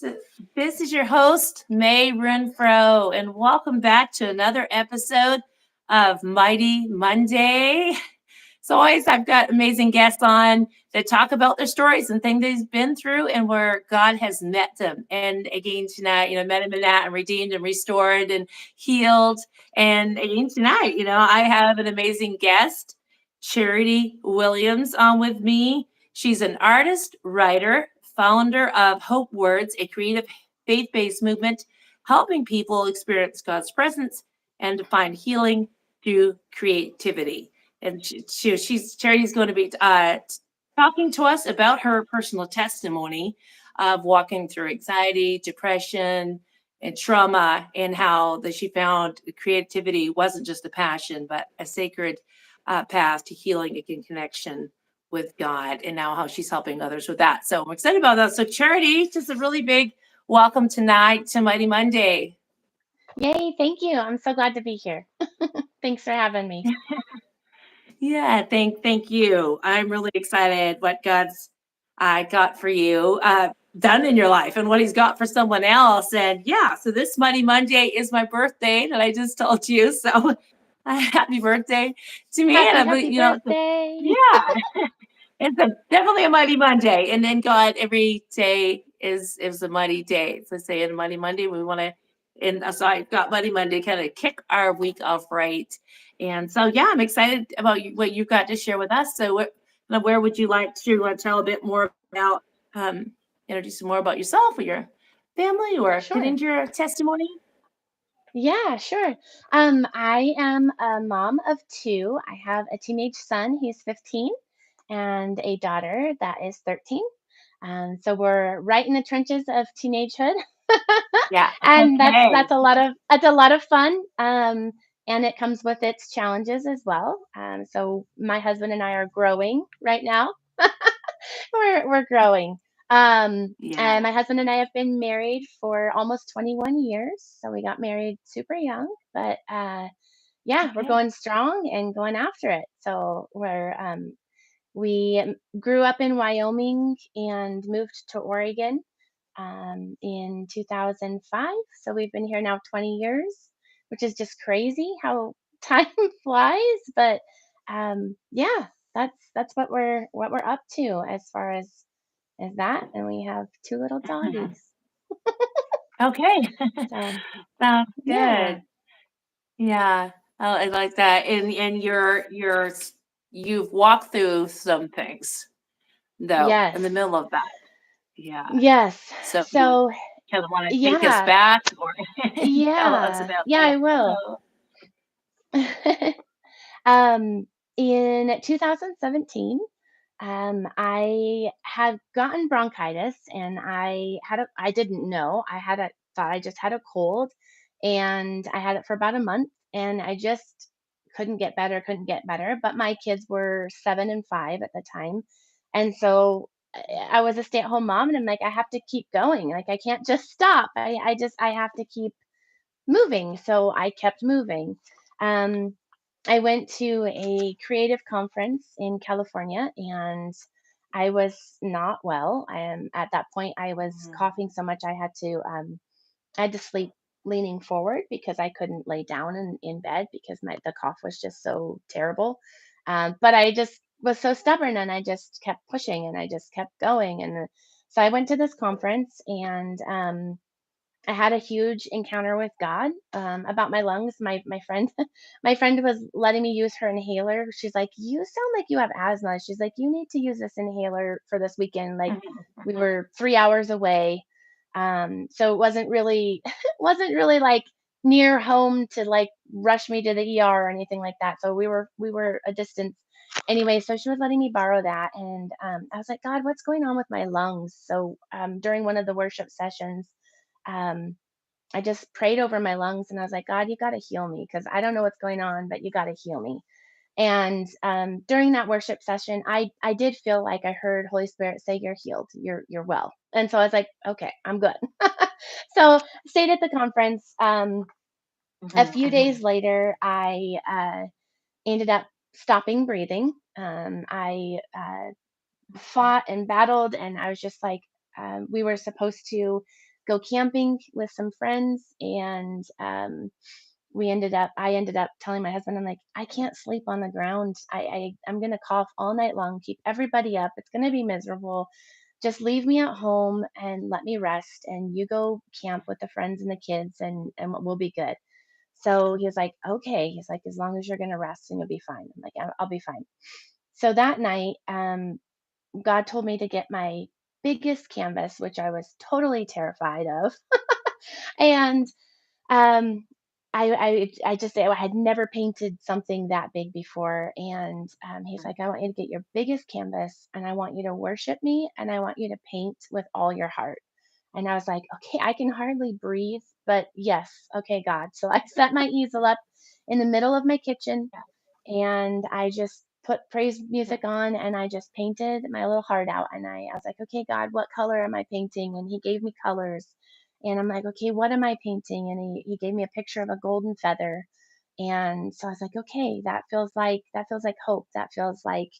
So this is your host, Mae Renfroe, and welcome back to another episode of Mighty Monday. So always I've got amazing guests on that talk about their stories and things they've been through and where God has met them. And again tonight, met him in that and redeemed and restored and healed. And again tonight, I have an amazing guest, Charity Williams, on with me. She's an artist, writer, founder of Hope Words, a creative faith-based movement helping people experience God's presence and to find healing through creativity. And she's Charity's going to be talking to us about her personal testimony of walking through anxiety, depression, and trauma, and how that she found creativity wasn't just a passion, but a sacred path to healing and connection with God, and now how she's helping others with that. So I'm excited about that. So Charity, just a really big welcome tonight to Mighty Monday. Yay, thank you. I'm so glad to be here. Thanks for having me. Yeah, thank you. I'm really excited what God's got for you done in your life and what He's got for someone else. And yeah, so this Mighty Monday is my birthday that I just told you. So happy birthday to me. And Happy birthday. yeah, definitely a Mighty Monday. And then God, every day is a mighty day. So say in Mighty Monday, we want to. And so I got Mighty Monday kind of kick our week off right. And so, yeah, I'm excited about what you've got to share with us. So, where would you like to tell a bit more about, introduce some more about yourself or your family or get Sure. into your testimony? Yeah, sure. I am a mom of two. I have a teenage son, he's 15, and a daughter that is 13. So we're right in the trenches of teenagehood. Yeah. And that's Okay. that's a lot of that's a lot of fun. And it comes with its challenges as well. So my husband and I are growing right now. We're growing. And Yeah. my husband and I have been married for almost 21 years. So we got married super young, but yeah, we're Okay. going strong and going after it. So we grew up in Wyoming and moved to Oregon in 2005. So we've been here now 20 years, which is just crazy how time flies. But yeah, that's what we're up to as far as that. And we have two little Mhm. doggies. Okay. So Sounds yeah, good. Yeah. Oh, I like that. And you've walked through some things though in yes, the middle of that. Yeah. yes. So if you So kind of want to take us yeah, back or tell us about yeah, that. I will. Oh, um, in 2017. I had gotten bronchitis and I didn't know. Thought I just had a cold, and I had it for about a month, and I just couldn't get better. But my kids were 7 and 5 at the time. And so I was a stay-at-home mom, and I'm like, I have to keep going. Like, I can't just stop. I have to keep moving. So I kept moving. Um, I went to a creative conference in California, and I was not well. At that point I was mhm. coughing so much I had to sleep leaning forward because I couldn't lay down in bed because the cough was just so terrible. But I just was so stubborn, and I just kept pushing, and I just kept going. And so I went to this conference, and I had a huge encounter with God about my lungs. My friend, my friend was letting me use her inhaler. She's like, "You sound like you have asthma." She's like, "You need to use this inhaler for this weekend." Like, we were 3 hours away, so it wasn't really wasn't really like near home to like rush me to the ER or anything like that. So we were a distance anyway. So she was letting me borrow that, and I was like, "God, what's going on with my lungs?" So during one of the worship sessions um, I just prayed over my lungs, and I was like, God, you got to heal me because I don't know what's going on, but you got to heal me. And during that worship session, I did feel like I heard Holy Spirit say, "You're healed. You're well." And so I was like, "Okay, I'm good." So stayed at the conference. A Mhm, few days mhm. later, I ended up stopping breathing. I fought and battled, and I was just like, we were supposed to go camping with some friends, and I ended up telling my husband, I'm like, I can't sleep on the ground. I'm gonna cough all night long, keep everybody up. It's gonna be miserable. Just leave me at home and let me rest, and you go camp with the friends and the kids, and we'll be good. So he was like, okay. He's like, as long as you're gonna rest and you'll be fine. I'm like, I'll be fine. So that night, God told me to get my biggest canvas, which I was totally terrified of. And um, I just I had never painted something that big before, and he's like, I want you to get your biggest canvas, and I want you to worship me, and I want you to paint with all your heart. And I was like, okay, I can hardly breathe, but yes, okay, God. So I set my easel up in the middle of my kitchen, and I just put praise music on, and I just painted my little heart out. And I was like, okay, God, what color am I painting? And he gave me colors. And I'm like, okay, what am I painting? And he gave me a picture of a golden feather. And so I was like, okay, that feels like hope. That feels like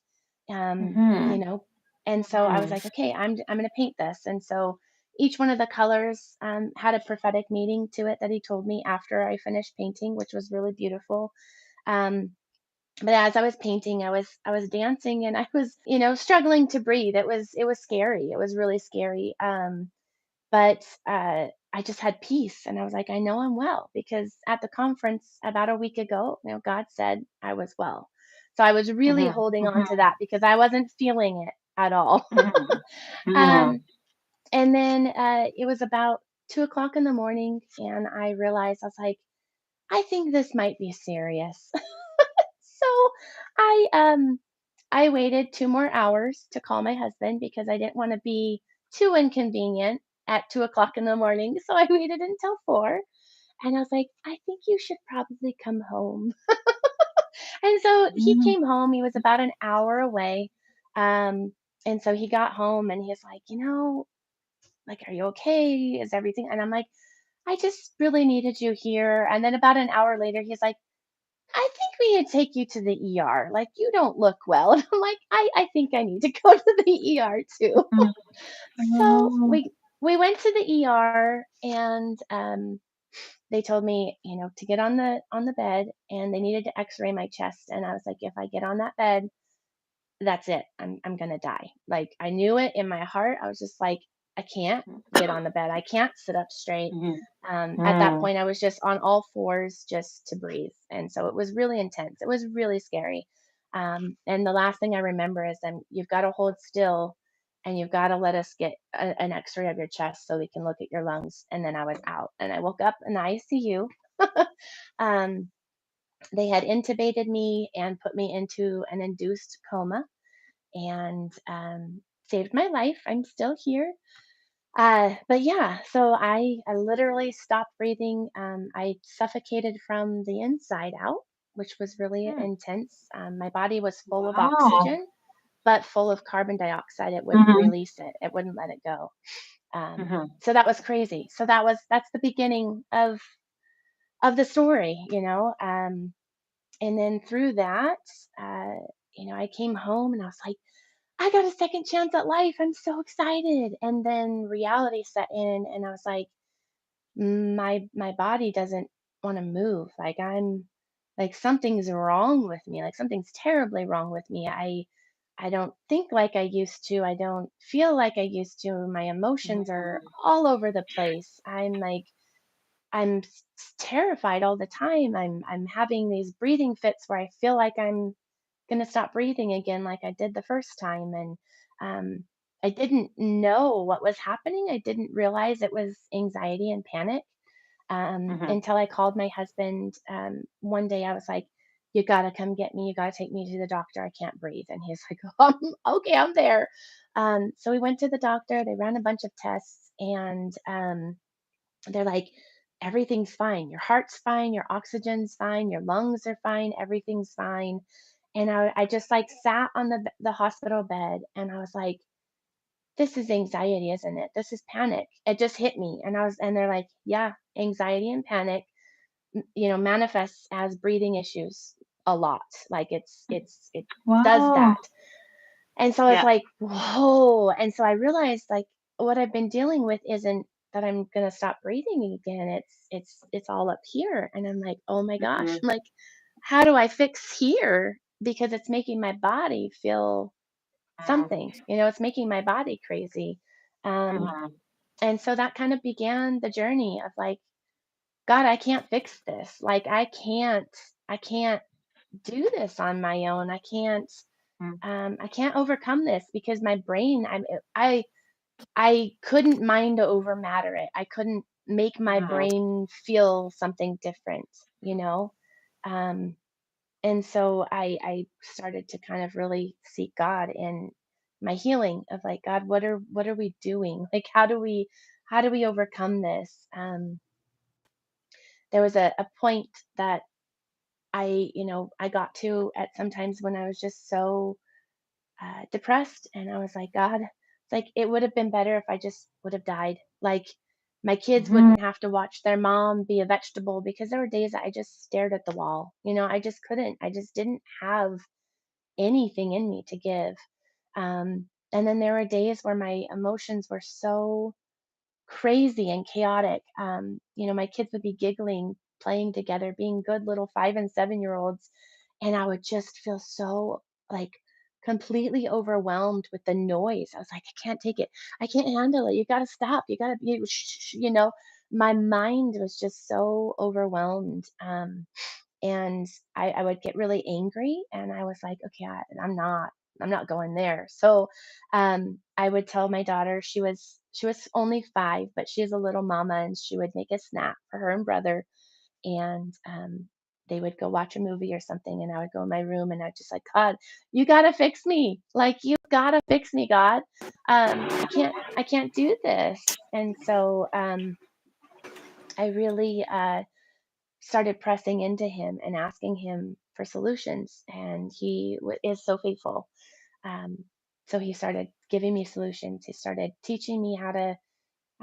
you Mhm. know. And so I was Mhm. like, okay, I'm gonna paint this. And so each one of the colors had a prophetic meaning to it that he told me after I finished painting, which was really beautiful. Um, but as I was painting, I was dancing, and I was, struggling to breathe. It was scary. It was really scary. But I just had peace, and I was like, I know I'm well, because at the conference about a week ago, God said I was well. So I was really Mhm. holding on to Mhm. that because I wasn't feeling it at all. Mhm. Mhm. um, and then it was about 2 o'clock in the morning, and I realized, I was like, I think this might be serious. So I um I waited 2 more hours to call my husband because I didn't want to be too inconvenient at 2 o'clock in the morning. So I waited until 4, and I was like, I think you should probably come home. And so he Mhm. came home. He was about an hour away. Um, and so he got home, and he's like, like, are you okay? Is everything? And I'm like, I just really needed you here. And then about an hour later, he's like, I think we need to take you to the ER. Like, you don't look well. And I'm like, I think I need to go to the ER too. So Mhm. we went to the ER, and they told me, to get on the bed, and they needed to X-ray my chest. And I was like, if I get on that bed, that's it. I'm gonna die. Like, I knew it in my heart. I was just like, I can't get on the bed. I can't sit up straight. Mhm. At that Mhm. point, I was just on all fours just to breathe, and so it was really intense. It was really scary. And the last thing I remember is, you've got to hold still, and you've got to let us get an X-ray of your chest so we can look at your lungs. And then I was out, and I woke up in the ICU. um, they had intubated me and put me into an induced coma, and saved my life. I'm still here. But yeah, so I literally stopped breathing. I suffocated from the inside out, which was really Mhm. intense. My body was full of Wow. oxygen, but full of carbon dioxide. It wouldn't Mhm. release it. It wouldn't let it go. Mhm. So that was crazy. So that's the beginning of the story, and then through that, uh, I came home, and I was like, I got a second chance at life. I'm so excited. And then reality set in, and I was like, my body doesn't want to move. Like, I'm like, something's wrong with me. Like, something's terribly wrong with me. I don't think like I used to. I don't feel like I used to. My emotions are Mhm. all over the place. I'm terrified all the time. I'm having these breathing fits where I feel like I'm gonna stop breathing again like I did the first time. And I didn't know what was happening. I didn't realize it was anxiety and panic Mhm. until I called my husband. One day I was like, "You gotta come get me. You gotta take me to the doctor. I can't breathe." And he's like, "Okay, I'm there." So we went to the doctor. They ran a bunch of tests, and they're like, everything's fine. Your heart's fine. Your oxygen's fine. Your lungs are fine. Everything's fine. And I just like sat on the hospital bed, and I was like, this is anxiety, isn't it? This is panic. It just hit me. And they're like, yeah, anxiety and panic, manifests as breathing issues a lot. Like, it does Wow. that. And so I was Yeah. like, whoa. And so I realized, like, what I've been dealing with isn't that I'm gonna stop breathing again. It's all up here. And I'm like, oh my gosh, Mhm. I'm like, how do I fix here? Because it's making my body feel something, it's making my body crazy. Um, Mhm. and so that kind of began the journey of like, God, I can't fix this. Like I can't do this on my own. Mhm. I can't overcome this because my brain, I couldn't mind over matter it. I couldn't make my Mhm. brain feel something different, you know? Um, and so I started to kind of really seek God in my healing of like, God, what are we doing? Like, how do we overcome this? There was a point that I got to at sometimes when I was just so depressed, and I was like, God, it's like it would have been better if I just would have died. Like my kids Mhm. wouldn't have to watch their mom be a vegetable because there were days that I just stared at the wall. I just couldn't. I just didn't have anything in me to give. And then there were days where my emotions were so crazy and chaotic. My kids would be giggling, playing together, being good little 5 and 7 year olds. And I would just feel so like completely overwhelmed with the noise. I was like, I can't take it. I can't handle it. You got to stop. You got to be, my mind was just so overwhelmed. And I would get really angry, and I was like, okay, I'm not going there. So I would tell my daughter, she was only 5, but she is a little mama, and she would make a snack for her and brother, and they would go watch a movie or something, and I would go in my room, and I'd just like, God, you gotta fix me. Like, you gotta fix me, God. I can't do this. And so I really started pressing into him and asking him for solutions, and he is so faithful. Um, so he started giving me solutions. He started teaching me how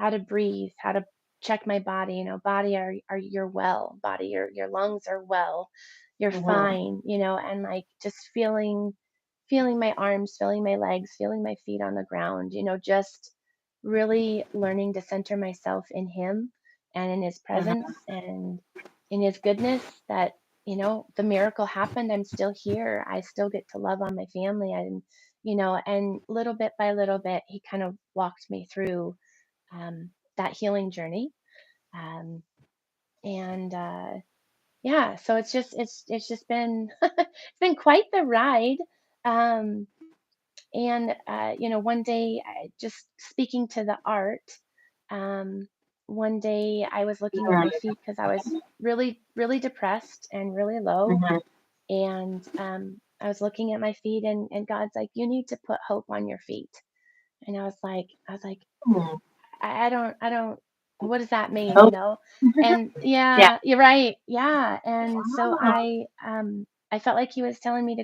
to breathe, how to check my body. Body, are you're well. Body, your lungs are well. You're Mhm. fine. And like just feeling my arms, feeling my legs, feeling my feet on the ground. Just really learning to center myself in him and in his presence Mhm. and in his goodness. That the miracle happened. I'm still here. I still get to love on my family. And little bit by little bit, he kind of walked me through that healing journey. Um, and yeah, so it's just been it's been quite the ride. Um, and one day, just speaking to the art, one day I was looking at my feet because I was really, really depressed and really low. Mhm. And I was looking at my feet, and God's like, you need to put hope on your feet. And I was like, Mhm. I don't, what does that mean, Hope. And Yeah. yeah, you're right. Yeah. And so Oh. I felt like he was telling me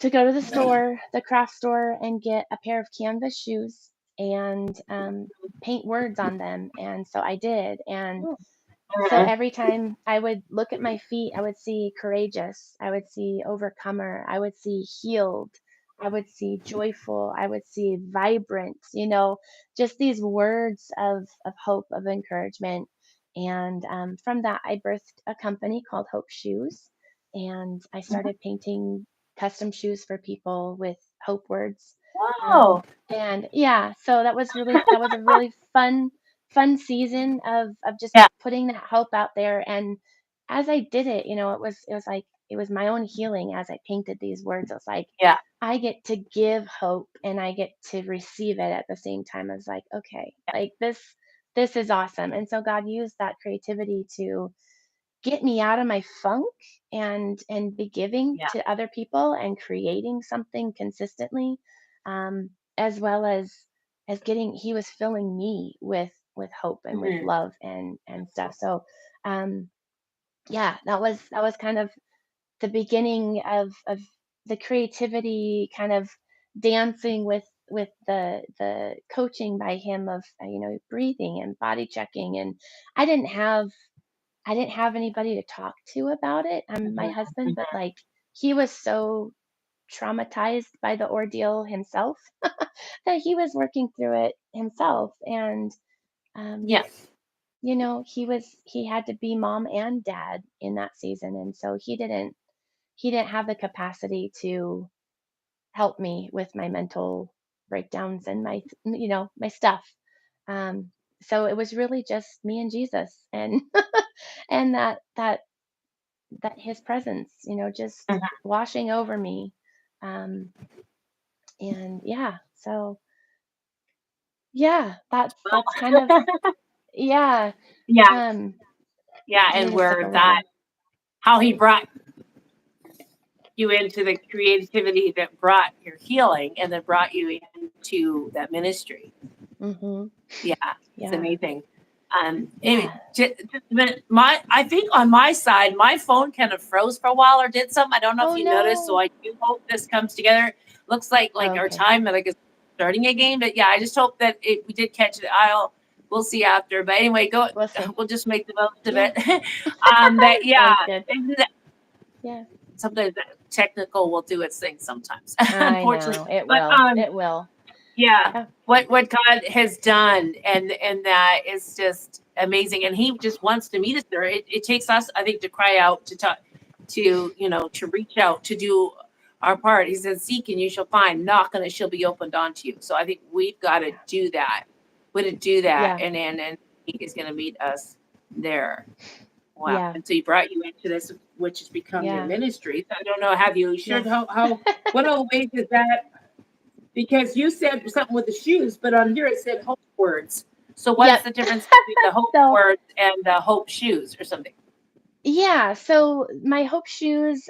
to go to the store, the craft store, and get a pair of canvas shoes and paint words on them. And so I did. And so Mhm. every time I would look at my feet, I would see courageous, I would see overcomer, I would see healed, I would see joyful, I would see vibrant, just these words of hope, of encouragement. And from that, I birthed a company called Hope Shoes. And I started painting custom shoes for people with hope words. Wow. And yeah, so that was a really fun season of just Yeah. putting that hope out there. And as I did it, it was like it was my own healing as I painted these words. It was like Yeah. I get to give hope and I get to receive it at the same time. I was like, okay, like this is awesome. And so God used that creativity to get me out of my funk and be giving Yeah. to other people and creating something consistently, as well as getting he was filling me with hope and with Mhm. love and stuff. So um yeah, that was kind of the beginning of the creativity, kind of dancing with the coaching by him of breathing and body checking. And i didn't have I didn't have anybody to talk to about it. My Mhm. husband, but Mhm. like he was so traumatized by the ordeal himself that he was working through it himself. And um, Yeah. he had to be mom and dad in that season, and so he didn't have the capacity to help me with my mental breakdowns and my stuff. Um, so it was really just me and Jesus, and and that his presence, just Mhm. washing over me. Um, and yeah, so yeah, that's kind of, yeah. Yeah. Um, Yeah. I'm And gonna sip a where that, water. how he brought you into the creativity that brought your healing and then brought you into that ministry. Mhm. Yeah, it's Yeah. amazing. Yeah. Just a minute. I think on my side, my phone kind of froze for a while or did something. I don't know if Oh you noticed. So no. I do hope this comes together. Looks like our Okay. time like is starting again. But yeah, I just hope that we did catch it. We'll see after. But anyway, go. We'll see. We'll just make the most of Yeah. it. That yeah. Sounds good. And that, Yeah. sometimes that technical will do its thing sometimes, I unfortunately. know. It But will. It will. yeah, Yeah. what God has done, and that is just amazing. And He just wants to meet us there. It takes us, I think, to cry out, to talk, to to reach out, to do our part. He says, "Seek and you shall find; knock and it shall be opened unto you." So I think we've got to Yeah. do that. We to do that, Yeah. and He is going to meet us there. Wow! Yeah. And so He brought you into this, which has become your Yeah. ministry. So I don't know. Have you shared Yeah. how what all ways is that, because you said something with the shoes, but on here it said hope words. So what is Yep. the difference between the hope So, words and the hope shoes or something? yeah, so my Hope shoes,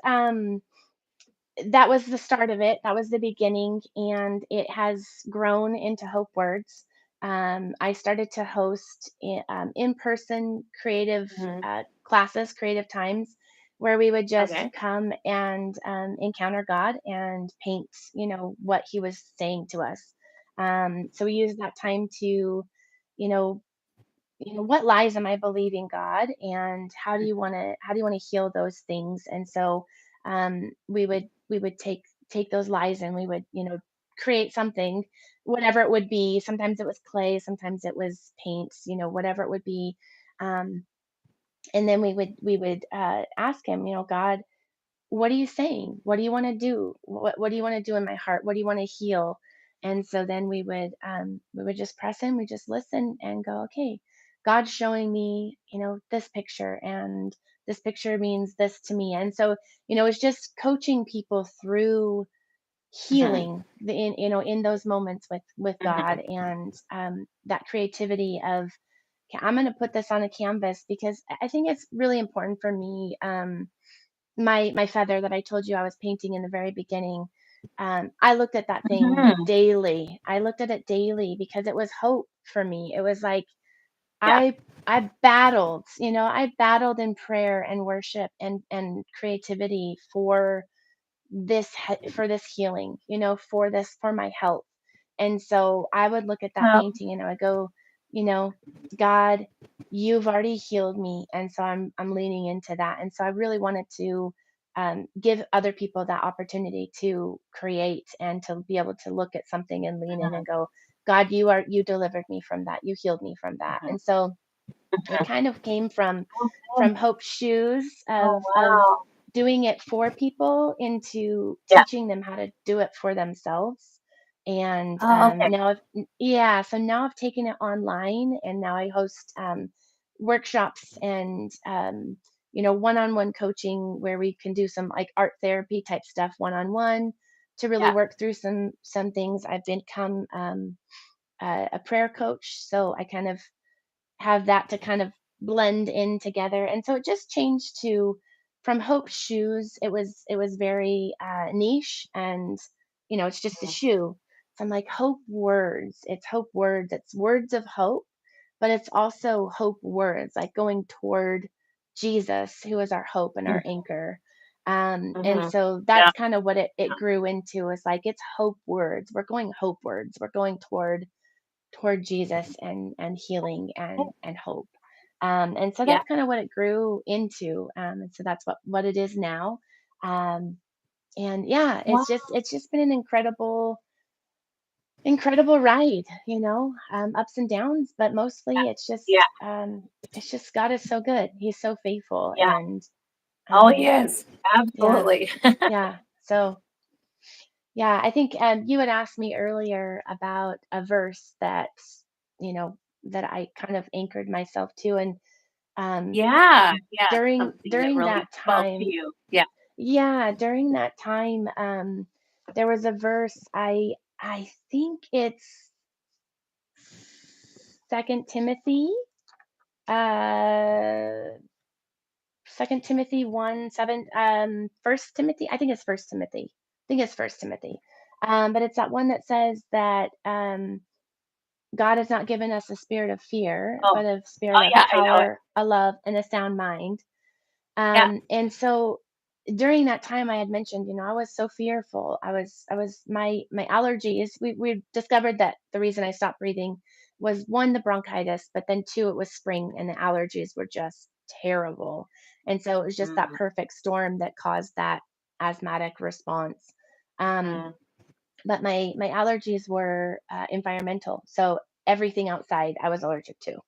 that was the start of it. That was the beginning, and it has grown into Hope Words. I started to host in-person creative Hmm. classes, creative times, where we would just Okay. come and encounter God and paint, what He was saying to us. So we used that time to, you know, what lies am I believing, God, and how do you want to heal those things? And so we would take those lies, and we would, create something, whatever it would be. Sometimes it was clay, sometimes it was paint, whatever it would be. um, and then we would ask Him, God, what are you saying? What do you want to do? What do you want to do in my heart? What do you want to heal? And so then we would just press in, we just listen and go, okay, God's showing me, this picture, and this picture means this to me. And so, it's just coaching people through Hmm. healing in those moments with God, Hmm. and that creativity of, okay, I'm going to put this on a canvas, because I think it's really important for me. My feather that I told you I was painting in the very beginning, I looked at that thing Hmm. daily. I looked at it daily because it was hope for me. It was like Yeah. I battled in prayer and worship and creativity for this healing, for my health. And so I would look at that Oh, painting and I would go, you know, God, you've already healed me, and so I'm leaning into that. And so I really wanted to give other people that opportunity to create and to be able to look at something and lean in and go, God, you delivered me from that. You healed me from that. mhm. And so it kind of came from Okay. Hope's shoes Oh of wow. doing it for people into Yeah. teaching them how to do it for themselves. And Oh, okay. yeah, so now I've taken it online, and now I host workshops and one-on-one coaching, where we can do some like art therapy type stuff one-on-one to really Yeah. work through some things. I've become a prayer coach, so I kind of have that to kind of blend in together. And so it just changed to, from Hope shoes, it was very niche, and it's just a shoe. So I'm like, Hope words. It's Hope words. It's words of hope, but it's also hope words, like going toward Jesus, who is our hope and our Hmm. anchor. And Hmm. so Yeah. that's kind of what it grew into, is like, it's hope words. We're going hope words. We're going toward Jesus and healing and hope. And so Yeah. that's kind of what it grew into. And so that's what it is now. Um, and yeah, Wow. it's just been an incredible ride, ups and downs, but Yeah. mostly Yeah. it's just God is so good. He's so faithful, Yeah. and Oh, he um, is. yeah, Absolutely. yeah. So yeah, I think you had asked me earlier about a verse that you know that I kind of anchored myself to, and um, Yeah. Yeah. Something that during really that spoke to time, you. Yeah. yeah, during that time, there was a verse. I think it's Second Timothy, uh, Second Timothy 1:7, First Timothy. I think it's First Timothy. I think it's First Timothy. But it's that one that says that God has not given us a spirit of fear, Oh. but a spirit Oh, of yeah, I know it. power, a love, and a sound mind. Yeah. And so during that time I had mentioned, I was so fearful. I was my allergies. We discovered that the reason I stopped breathing was one, the bronchitis, but then two, it was spring and the allergies were just terrible. And so it was just that Mm, perfect storm that caused that asthmatic response. Um, mm. but my allergies were environmental. So everything outside I was allergic to.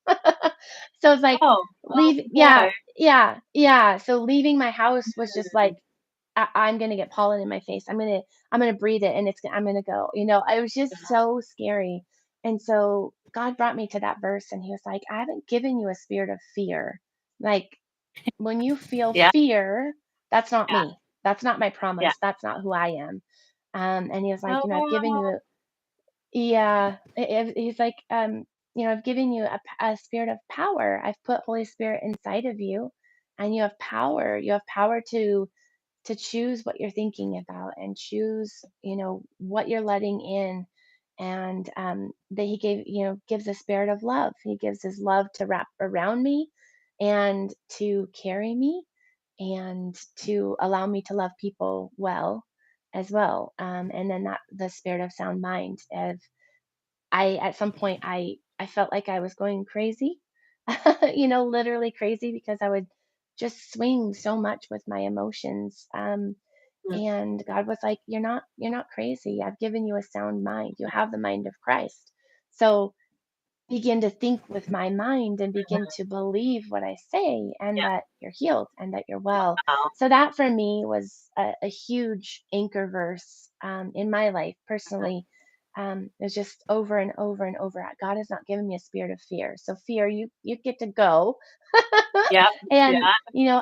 So it's like Oh, oh, leave yeah, boy. yeah. So leaving my house was just like I'm gonna get pollen in my face. I'm gonna breathe it and I'm gonna go. It was just so scary. And so God brought me to that verse and he was like, I haven't given you a spirit of fear. Like when you feel Yeah. fear, that's not Yeah. me. That's not my Yeah. promise. That's not who I am. And he was like, Oh, I've given wow. you yeah, he's like, I've given you a spirit of power. I've put Holy Spirit inside of you, and you have power. You have power to choose what you're thinking about and choose, what you're letting in. And that he gives a spirit of love. He gives his love to wrap around me and to carry me and to allow me to love people well as well. And then that the spirit of sound mind of at some point I felt like I was going crazy, literally crazy because I would just swing so much with my emotions. Mm, And God was like, you're not crazy. I've given you a sound mind. You have the mind of Christ. So begin to think with my mind and begin mhm. to believe what I say and Yeah. that you're healed and that you're well. Wow. So that for me was a huge anchor verse in my life Mhm. personally. It was just over and over and over. God has not given me a spirit of fear. So fear, you get to go. Yep. And Yeah.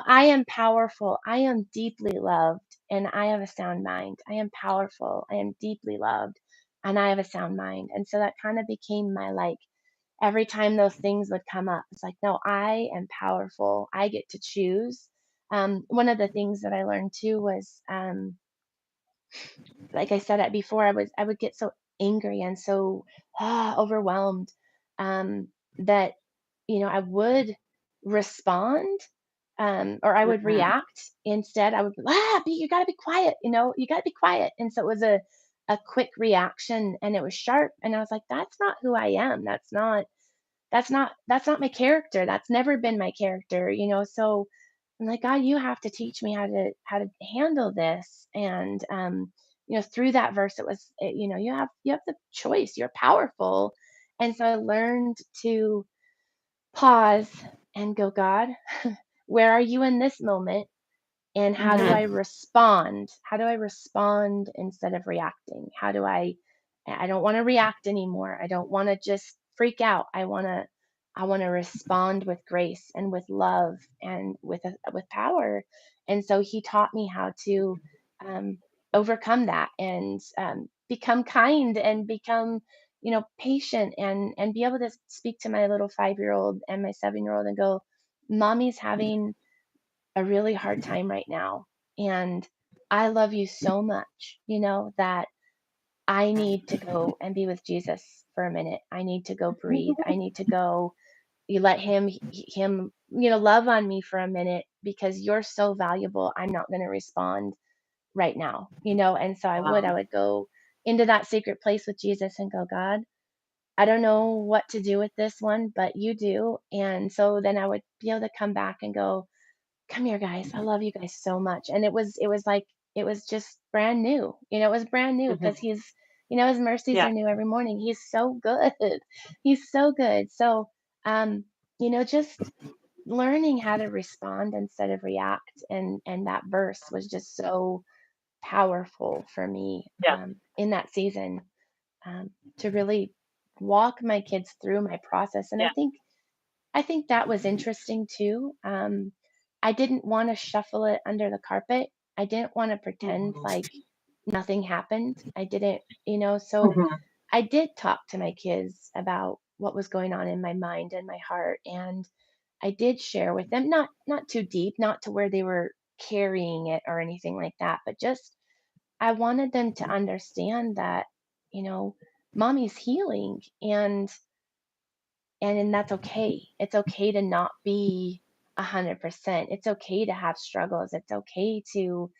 I am powerful. I am deeply loved and I have a sound mind. I am powerful. I am deeply loved and I have a sound mind. And so that kind of became my like every time those things would come up, it's like, no, I am powerful. I get to choose. One of the things that I learned too was, like I said it before, I would get so angry and so overwhelmed that I would respond or I would Mhm. react instead. I would you got to be quiet. You got to be quiet. And so it was a quick reaction and it was sharp. And I was like, that's not who I am. That's not my character. That's never been my character, so I'm like, God, you have to teach me how to handle this. And through that verse, you have the choice. You're powerful. And so I learned to pause and go, God, where are you in this moment? And how do I Mhm. respond? How do I respond instead of reacting? I don't want to react anymore. I don't want to just freak out. I want to respond with grace and with love and with power. And so he taught me how to um, overcome that and become kind and become patient and be able to speak to my little 5-year-old and my 7-year-old and go, mommy's having a really hard time right now. And I love you so much, that I need to go and be with Jesus for a minute. I need to go breathe. I need to go. You let him, love on me for a minute because you're so valuable. I'm not going to respond right now, And so I Wow. would go into that secret place with Jesus and go, God, I don't know what to do with this one, but you do. And so then I would be able to come back and go, come here guys, I love you guys so much. And it was like it was just brand new, it was brand new because Mhm. His mercies Yeah. are new every morning. He's so good. He's so good. So, um, just learning how to respond instead of react, and that verse was just so powerful for me, Yeah. in that season, to really walk my kids through my process. And Yeah. I think that was interesting too. I didn't want to shuffle it under the carpet. I didn't want to pretend Mhm. like nothing happened. I didn't, so Mhm. I did talk to my kids about what was going on in my mind and my heart, and I did share with them, not too deep, not to where they were carrying it or anything like that, but just I wanted them to understand that, you know, mommy's healing, and that's okay. It's okay to not be 100%. It's okay to have struggles. It's okay to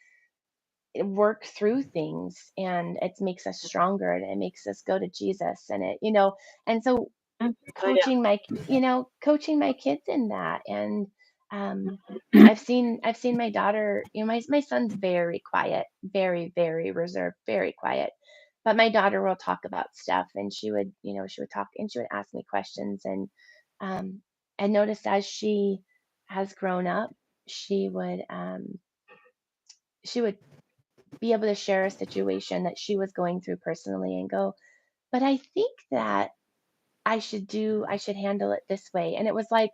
work through things, and it makes us stronger, and it makes us go to Jesus, and and so Mhm. Oh, yeah. coaching my kids in that. And um I've seen my daughter, my son's very quiet, very, very reserved, very quiet. But my daughter will talk about stuff, and she would talk, and she would ask me questions. And I noticed as she has grown up, she would be able to share a situation that she was going through personally and go, but I think that I should handle it this way. And it was like,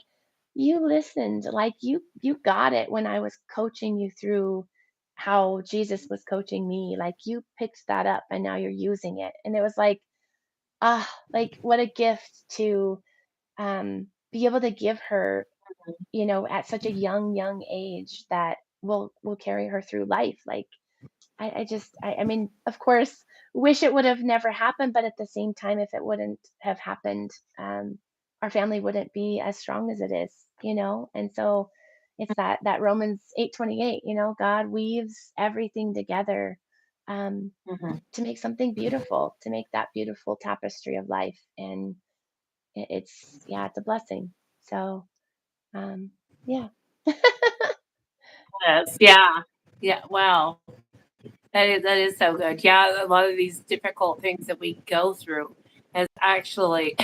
you listened, like you got it when I was coaching you through how Jesus was coaching me. Like, you picked that up and now you're using it. And it was like, like, what a gift to be able to give her, at such a young age, that will carry her through life. Like, I mean, of course, wish it would have never happened, but at the same time, if it wouldn't have happened, our family wouldn't be as strong as it is. And so it's that Romans 8:28, God weaves everything together, um, Mhm. to make something beautiful, to make that beautiful tapestry of life. And it's a blessing. So, yeah. Yes. Yeah. Yeah. Wow. That is so good. Yeah, a lot of these difficult things that we go through has actually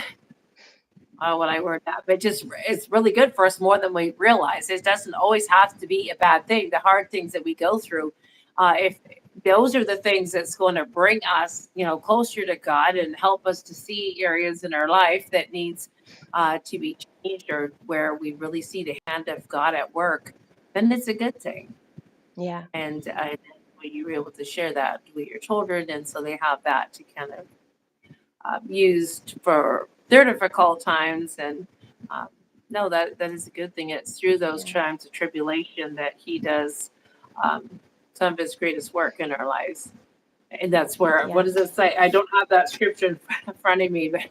what I word that, but just it's really good for us more than we realize. It doesn't always have to be a bad thing. The hard things that we go through, if those are the things that's going to bring us, closer to God and help us to see areas in our life that needs to be changed, or where we really see the hand of God at work, then it's a good thing. Yeah. And you were able to share that with your children, and so they have that to kind of used for their difficult times. And um, no, that is a good thing. It's through those Yeah. times of tribulation that He does um, some of His greatest work in our lives. And that's where, what Yeah. does it say? I don't have that scripture in front of me, but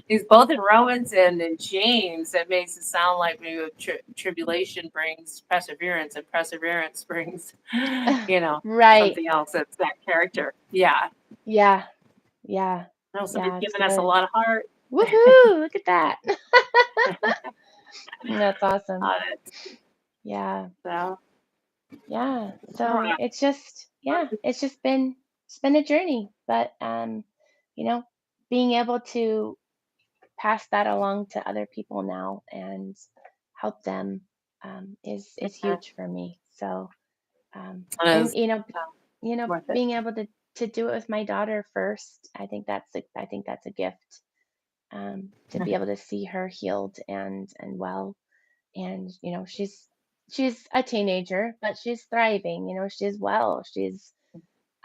it's both in Romans and in James. It makes it sound like maybe tribulation brings perseverance, and perseverance brings, Right. something else. That's that character. Yeah. Yeah. Yeah. No, somebody's Yeah, it's giving us a good. lot of heart. Woohoo! Look at that. That's awesome. It. Yeah. So, Yeah. all So right. it's been a journey, but you know, being able to pass that along to other people now and help them, is Uh, huge for me. So, it and is worth it. being able to do it with my daughter first, I think that's a gift, to be able to see her healed and well. And she's a teenager, but she's thriving. She's well. She's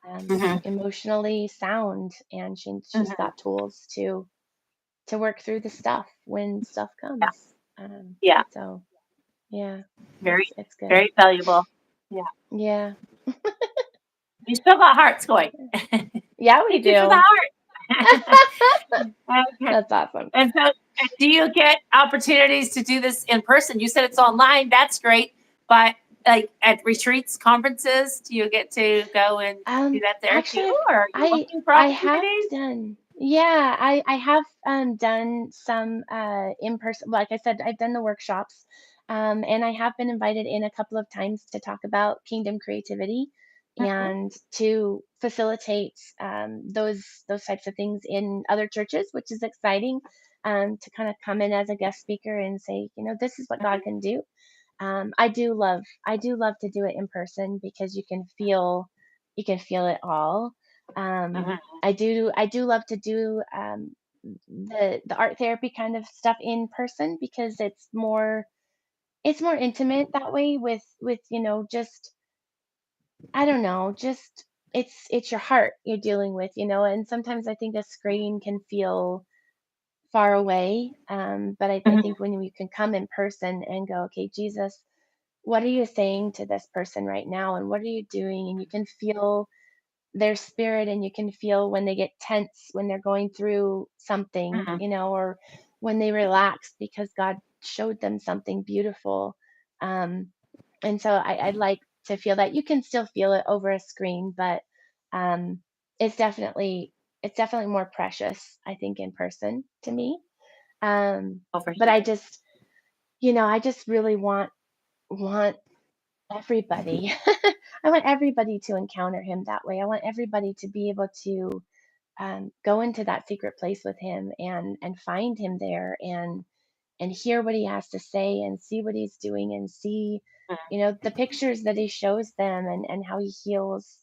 Hmm. emotionally sound, and she's Hmm. got tools to work through the stuff when stuff Yeah. comes. um Yeah. so yeah, Very, it's good. very valuable. Yeah. Yeah. You still got hearts going. Yeah, we Thank you for the do. heart. Okay. That's awesome. And so, do you get opportunities to do this in person? You said it's online. That's great. But like at retreats, conferences, do you get to go and do that there too? Actually, Or are you I looking for I have opportunities? done, yeah, I have done some in person. Like I said, I've done the workshops, and I have been invited in a couple of times to talk about kingdom creativity Mhm. and to facilitate those types of things in other churches, which is exciting. To kind of come in as a guest speaker and say, this is what God Mhm. can do. I do love to do it in person because you can feel it all. Mhm. I do love to do the art therapy kind of stuff in person because it's more intimate that way with just I don't know, just it's your heart you're dealing with, and sometimes I think a screen can feel far away. But I Mhm. think when you can come in person and go, okay, Jesus, what are you saying to this person right now? And what are you doing? And you can feel their spirit and you can feel when they get tense when they're going through something, Mhm. or when they relax because God showed them something beautiful. Um, and so I'd like to feel that you can still feel it over a screen, but um, it's definitely it's definitely more precious, I think, in person to me. Um, Oh, for but sure. I just really want everybody. I want everybody to encounter him that way. I want everybody to be able to go into that secret place with him and find him there and hear what he has to say and see what he's doing and see, Mhm. the pictures that he shows them and how he heals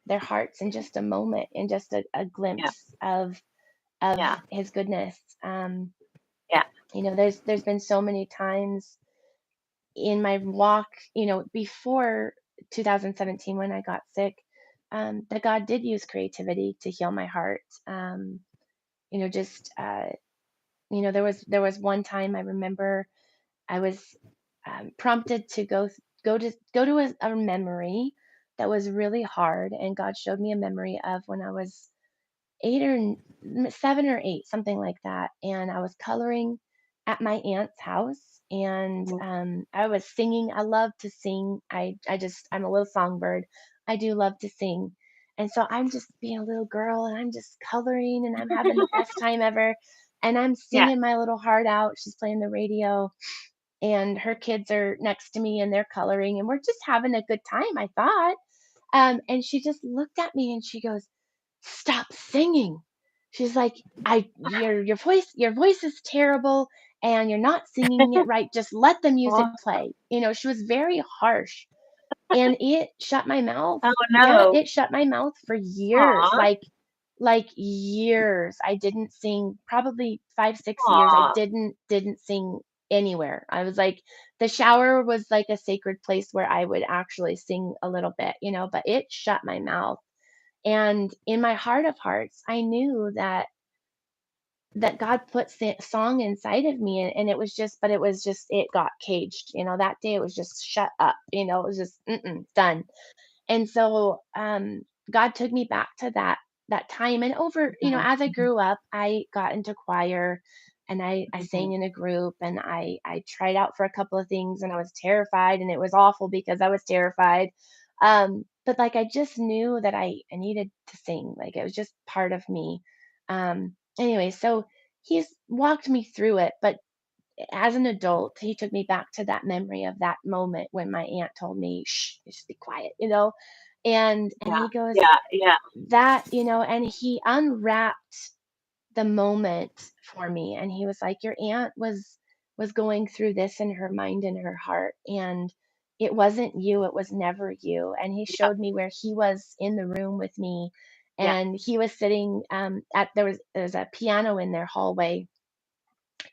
their hearts in just a moment, in just a Yeah. glimpse of Yeah. his goodness. Yeah. There's been so many times in my walk, before 2017 when I got sick, that God did use creativity to heal my heart. Just there was one time I remember I was prompted to go to a memory that was really hard, and God showed me a memory of when I was 7 or 8, something like that. And I was coloring at my aunt's house, and Mhm. I was singing. I love to sing. I'm a little songbird. I do love to sing. And so I'm just being a little girl and I'm just coloring and I'm having the best time ever. And I'm Yeah. singing my little heart out. She's playing the radio and her kids are next to me and they're coloring and we're just having a good time, I thought. And she just looked at me and she goes, "Stop singing." She's like, "I your voice is terrible and you're not singing it right. Just let the music Oh, play." She was very harsh and it shut my mouth. oh Yeah, no. it shut my mouth for years. Aw. Like years. I didn't sing probably 5, 6 years. I Aw. didn't sing anywhere. I was like the shower was like a sacred place where I would actually sing a little bit, but it shut my mouth. And in my heart of hearts, I knew that God put song inside of me, and it was just it got caged. That day it was just shut up. It was just done. And so God took me back to that time. And over, Mhm. as I Mhm. grew up, I got into choir and I sang Mhm. in a group and I tried out for a couple of things and I was terrified and it was awful because I was terrified. But like I just knew that I needed to sing. Like it was just part of me. Anyway, so he's walked me through it, but as an adult, he took me back to that memory of that moment when my aunt told me, "Shh, just be quiet," and Yeah. he goes, Yeah. Yeah. and he unwrapped the moment for me, and he was like, "Your aunt was going through this in her mind and her heart, and it wasn't you, it was never you." And he Yeah. showed me where he was in the room with me, Yeah. and he was sitting at there's a piano in their hallway,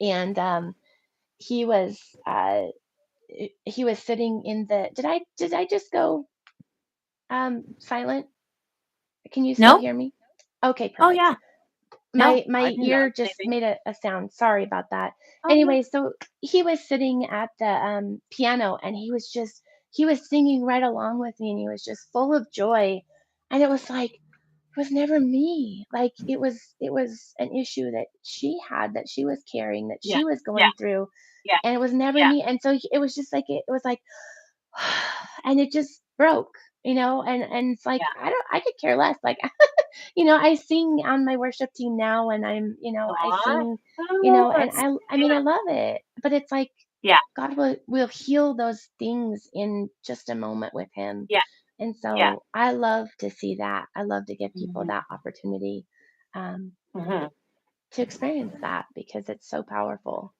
and he was uh he was sitting in the did I just go silent? Can you still No? hear me? Okay, Oh perfect. yeah. No, My I didn't ear notice just anything. made a sound. Sorry about that. Oh yeah. Anyway, so he was sitting at the piano and he was singing right along with me and he was just full of joy. And it was like it was never me. Like it was an issue that she had, that she was carrying, that Yeah. she was Yeah. going through, Yeah. and it was never Yeah. me. And so it was just like it was like and it just broke, and it's like Yeah. I could care less. Like I sing on my worship team now and I Aw. sing, Oh, and it's I mean I yeah. love it, but it's like Yeah. God will heal those things in just a moment with him. Yeah. And Yeah. so I love to see that. I love to give people Mhm. that opportunity, um, Mhm. to experience that because it's so powerful.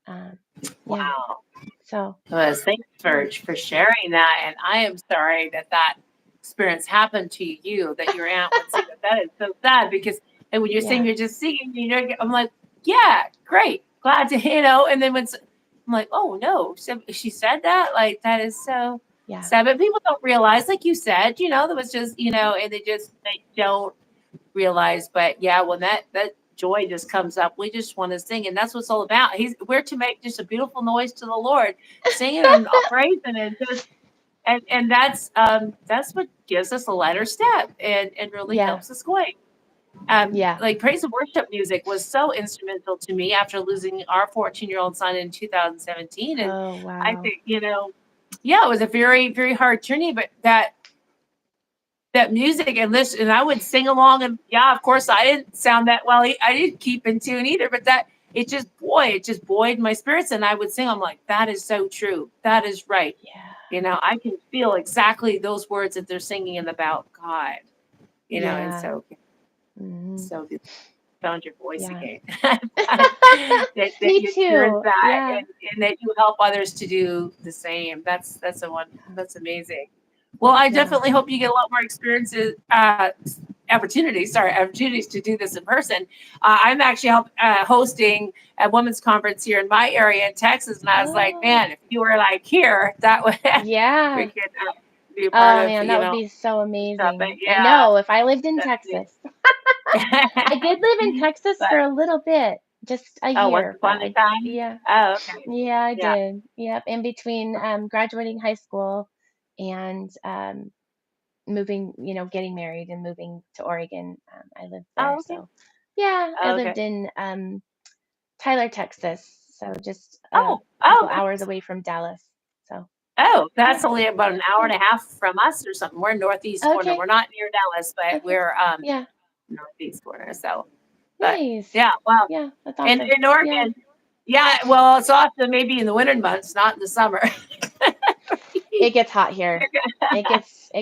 Um, yeah. Wow. So Was thanks yeah. for sharing that, and I am sorry that that experience happened to you, that your aunt would say that. That is so sad because, and when you're saying Yeah. you're just singing, I'm like, yeah, great, glad to, and then I'm like, oh no, she said that, like that is so Yeah. sad, but people don't realize, like you said, there was just, and they don't realize. But yeah, when that joy just comes up, we just want to sing, and that's what it's all about. We're to make just a beautiful noise to the Lord, singing and praising, and just and that's what gives us a lighter step and really Yeah. helps us going. Yeah. Like praise and worship music was so instrumental to me after losing our 14-year-old son in 2017, and Oh, I wow. think yeah, it was a very very hard journey, but that music and listen, and I would sing along, and yeah, of course I didn't sound that well, I didn't keep in tune either, but that it just buoyed my spirits, and I would sing. I'm like, that is so true, that is right. Yeah. I can feel exactly those words that they're singing about God. And Yeah. so Mhm. so good. Found your voice Yeah. again. That Me you experienced too. that, Yeah. and that you help others to do the same. That's amazing. Well, I Yeah. definitely hope you get a lot more experiences, opportunities to do this in person. I'm actually hosting a women's conference here in my area in Texas, and I was like, Oh, man, if you were like here, that would we yeah. could be a part Oh of, man, that would be so stuff. But amazing. I yeah, know if I lived in definitely. Texas. I did live in Texas for But a little bit, just a oh, once year, but upon a time. yeah. Oh, okay. Yeah, I Yeah. did. Yep, in between graduating high school and moving, getting married and moving to Oregon, I lived there. Oh, okay. So, yeah, I Oh, lived okay. in Tyler, Texas, so just a Oh, couple hours away from Dallas. So, that's yeah, only about an hour yeah. and a half from us or something. We're northeast corner. We're Okay, not near Dallas, but okay. we're Yeah, northeast corner. So, but nice. yeah, well, Yeah, that's in awesome. Yeah. Oregon, yeah, well, it's often maybe in the winter months, not in the summer. It gets hot here. It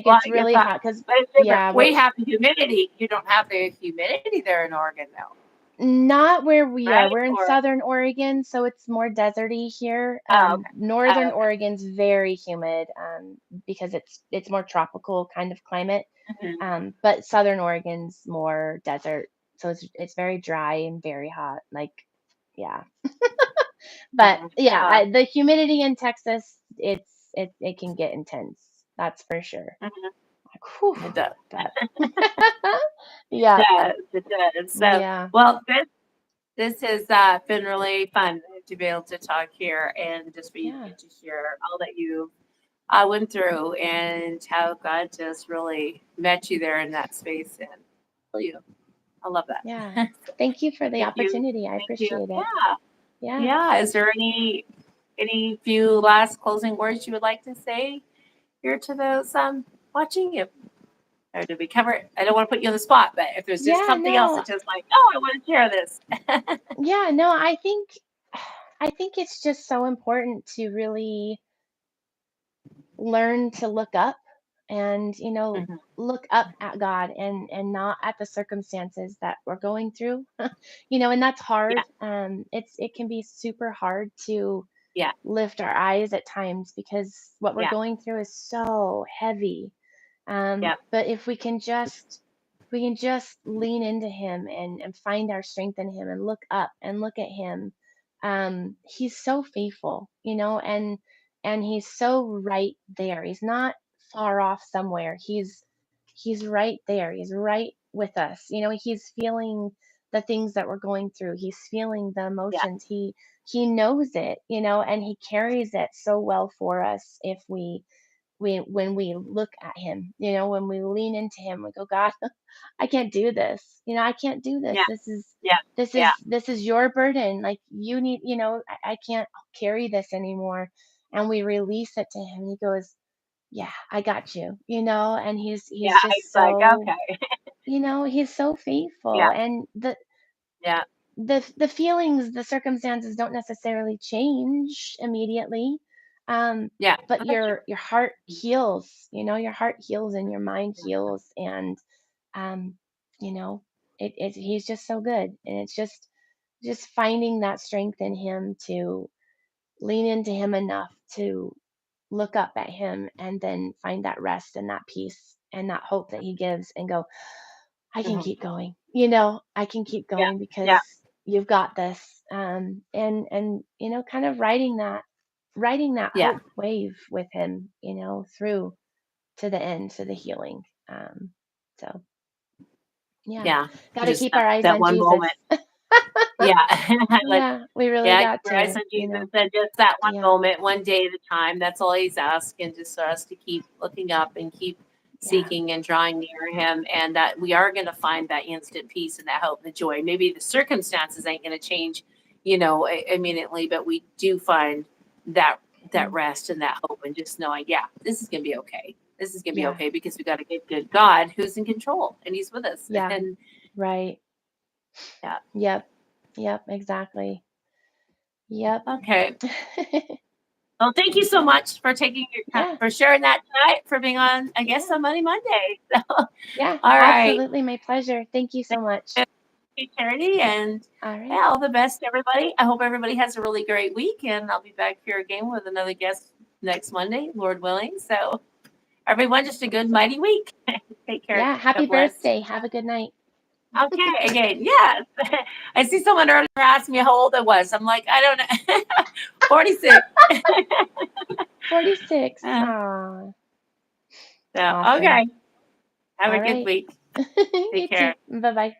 Well, gets I guess really not, hot because but it's different. yeah, We have the humidity. You don't have the humidity there in Oregon, though, not where we are. right? We're in Or Southern Oregon, so it's more deserty here. okay. Oh, Northern okay. Oregon's very humid, because it's more tropical kind of climate. Mhm. But Southern Oregon's more desert, so it's very dry and very hot. Like, yeah. But Mhm. yeah, the humidity in Texas, it can get intense. That's for sure. Mhm. Like, whew, It does. but It yeah, does. It does. So, yeah, well, this has been really fun to be able to talk here and just for you to yeah, get to share all that you went through and how God just really met you there in that space. And you, I love that. yeah. Thank you for the Thank you. opportunity. I Thank you. appreciate it. Yeah. Yeah. Yeah. Is there any few last closing words you would like to say here to those watching you? Or did we cover it? I don't want to put you on the spot, but if there's just Yeah, something else no. that's just like, oh, I want to share this. Yeah, no, I think it's just so important to really learn to look up and, Mhm. look up at God and not at the circumstances that we're going through. And that's Yeah. hard. It can be super hard to Yeah. lift our eyes at times because what we're Yeah. going through is so heavy. Yeah. But if we can just lean into him and find our strength in him and look up and look at him. He's so faithful, and he's so right there. He's not far off somewhere. He's right there. He's right with us. He's feeling the things that we're going through. He's feeling the Yeah. emotions. He knows it, and he carries it so well for us if we when we look at him, when we lean into him, we go, God, I can't do this. I can't do this. Yeah. This is Yeah. this Yeah. is this is your burden. Like you need, I can't carry this anymore. And we release it to him. He goes, yeah, I got you, and he's Yeah. just It's like, so, okay. he's so faithful. Yeah. And Yeah. the feelings, the circumstances don't necessarily change immediately. Yeah. But Okay. your heart heals, your heart heals and your mind heals. And um, you know, he's just so good. And it's just finding that strength in him to lean into him enough to look up at him and then find that rest and that peace and that hope that he gives and go, I can Mhm. keep going. I can keep Yeah. going Yeah. because you've got this. And kind of riding that Yeah. hope wave with him, through to the end, to the healing. So yeah, Yeah. got to Just keep our eyes that on one Jesus. moment. Yeah. Like, Yeah, we really yeah, keep got our eyes to, on Jesus and just that one yeah, moment, one day at a time. That's all he's asking, just for us to keep looking up and keep yeah, seeking and drawing near him. And that we are going to find that instant peace and that hope and the joy. Maybe the circumstances ain't going to change, immediately, but we do find that mm, rest and that hope and just knowing, yeah, this is going to be okay. This is going to be yeah, okay because we got a good God who's in control and he's with us. yeah, And right. yeah. Yep, yep, exactly. Yep. Okay. Well, thank you so Yeah, much for taking your time, yeah, for sharing that tonight, for being on, I guess, yeah, on Money Monday. So, yeah, all right. absolutely. My pleasure. Thank you so much. Thank you, Charity. And All right. yeah, all the best, everybody. I hope everybody has a really great week. And I'll be back here again with another guest next Monday, Lord willing. So, everyone, just a good, Awesome. mighty week. Take care. Yeah, happy God bless. birthday. Have a good night. Okay, again, yes. I see someone earlier asked me how old I was. I'm like, I don't know. 46. 46. Uh, Aw, so, awesome. okay. Have a All good right. week. You Take too. care. Bye-bye.